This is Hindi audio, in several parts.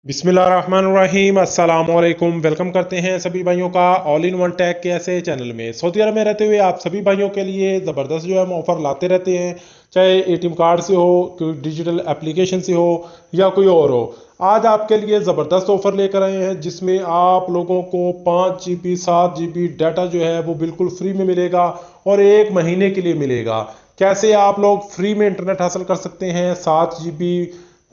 बिस्मिल्लाहिर्रहमानिर्रहीम अस्सलाम वालेकुम। वेलकम करते हैं सभी भाइयों का ऑल इन वन टैग के ऐसे चैनल में। सऊदी अरब में रहते हुए आप सभी भाइयों के लिए ज़बरदस्त जो है हम ऑफ़र लाते रहते हैं, चाहे एटीएम कार्ड से हो, कोई डिजिटल एप्लीकेशन से हो या कोई और हो। आज आपके लिए ज़बरदस्त ऑफ़र लेकर आए हैं जिसमें आप लोगों को 5 GB 7 GB डाटा जो है वो बिल्कुल फ्री में मिलेगा और 1 महीने के लिए मिलेगा। कैसे आप लोग फ्री में इंटरनेट हासिल कर सकते हैं 7 GB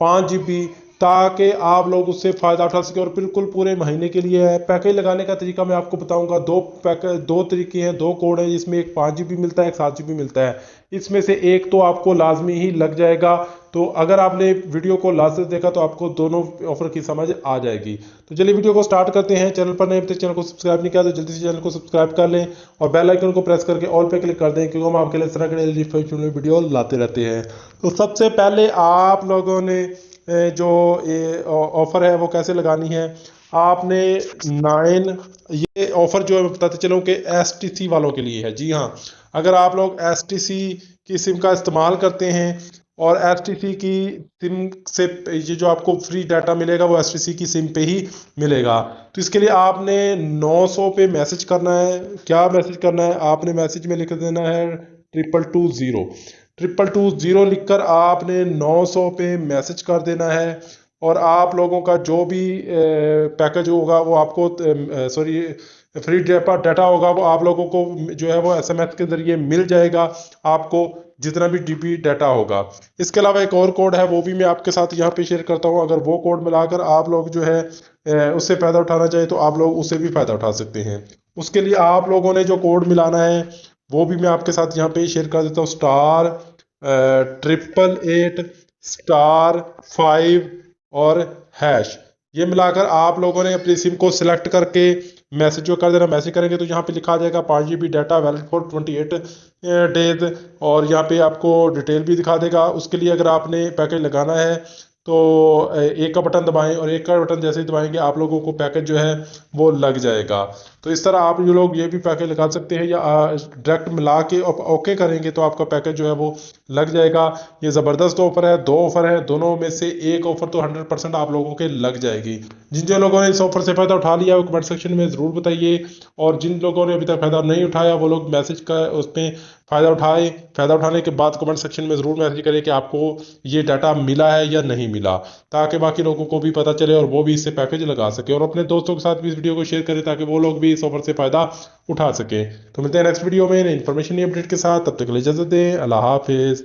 5 GB, ताकि आप लोग उससे फ़ायदा उठा सकें और बिल्कुल पूरे महीने के लिए है। पैकेज लगाने का तरीका मैं आपको बताऊंगा। दो पैकेज, दो तरीके हैं, दो कोड हैं, जिसमें एक 5 GB मिलता है, एक 7 GB मिलता है। इसमें से एक तो आपको लाजमी ही लग जाएगा। तो अगर आपने वीडियो को लास्ट तक देखा तो आपको दोनों ऑफर की समझ आ जाएगी। तो चलिए वीडियो को स्टार्ट करते हैं। चैनल पर नए, अब तक चैनल को सब्सक्राइब नहीं किया तो जल्दी से चैनल को सब्सक्राइब कर लें और बेल आइकन को प्रेस करके ऑल पे क्लिक कर दें, क्योंकि हम आपके लिए इस तरह के वीडियो लाते रहते हैं। तो सबसे पहले आप लोगों ने जो ये ऑफ़र है वो कैसे लगानी है। आपने नाइन, ये ऑफ़र जो है मैं बताते चलूँ कि एसटीसी वालों के लिए है। जी हाँ, अगर आप लोग एसटीसी की सिम का इस्तेमाल करते हैं और एसटीसी की सिम से ये जो आपको फ्री डाटा मिलेगा वो एसटीसी की सिम पे ही मिलेगा। तो इसके लिए आपने 900 पे मैसेज करना है। क्या मैसेज करना है? आपने मैसेज में लिख देना है 2220। 2220 लिखकर आपने 900 पे मैसेज कर देना है और आप लोगों का जो भी पैकेज होगा वो आपको, सॉरी, फ्री डाटा होगा वो आप लोगों को जो है वो एसएमएस के जरिए मिल जाएगा, आपको जितना भी डीबी डाटा होगा। इसके अलावा एक और कोड है, वो भी मैं आपके साथ यहाँ पे शेयर करता हूँ। अगर वो कोड मिलाकर आप लोग जो है उससे फ़ायदा उठाना चाहे तो आप लोग उससे भी फ़ायदा उठा सकते हैं। उसके लिए आप लोगों ने जो कोड मिलाना है वो भी मैं आपके साथ यहाँ पे शेयर कर देता हूँ। स्टार 888 स्टार 5 और हैश, ये मिलाकर आप लोगों ने अपनी सिम को सिलेक्ट करके मैसेज जो कर देना। मैसेज करेंगे तो यहाँ पे लिखा आ जाएगा 5 GB data valid for 28 days, और यहाँ पे आपको डिटेल भी दिखा देगा। उसके लिए अगर आपने पैकेज लगाना है तो एक का बटन दबाएं और एक का बटन जैसे ही दबाएंगे आप लोगों को पैकेज जो है वो लग जाएगा। तो इस तरह आप जो लोग ये भी पैकेज लगा सकते हैं, या डायरेक्ट मिला के ओके करेंगे तो आपका पैकेज जो है वो लग जाएगा। ये ज़बरदस्त ऑफर है, दो ऑफर है, दोनों में से एक ऑफर तो 100% आप लोगों के लग जाएगी। जिन जिन लोगों ने इस ऑफर से फ़ायदा उठा लिया वो कमेंट सेक्शन में ज़रूर बताइए, और जिन लोगों ने अभी तक फ़ायदा नहीं उठाया वो लोग मैसेज का उसमें फ़ायदा उठाए। फ़ायदा उठाने के बाद कमेंट सेक्शन में ज़रूर मैसेज करें कि आपको ये डाटा मिला है या नहीं मिला, ताकि बाकी लोगों को भी पता चले और वो भी इससे पैकेज लगा सके, और अपने दोस्तों के साथ भी इस वीडियो को शेयर करें ताकि वो लोग भी इस ऑफर से फ़ायदा उठा सके। तो मिलते हैं नेक्स्ट वीडियो में नई इन्फॉर्मेशन, अपडेट के साथ। तब तक के लिए इजाज़त दें। अल्लाह हाफिज़।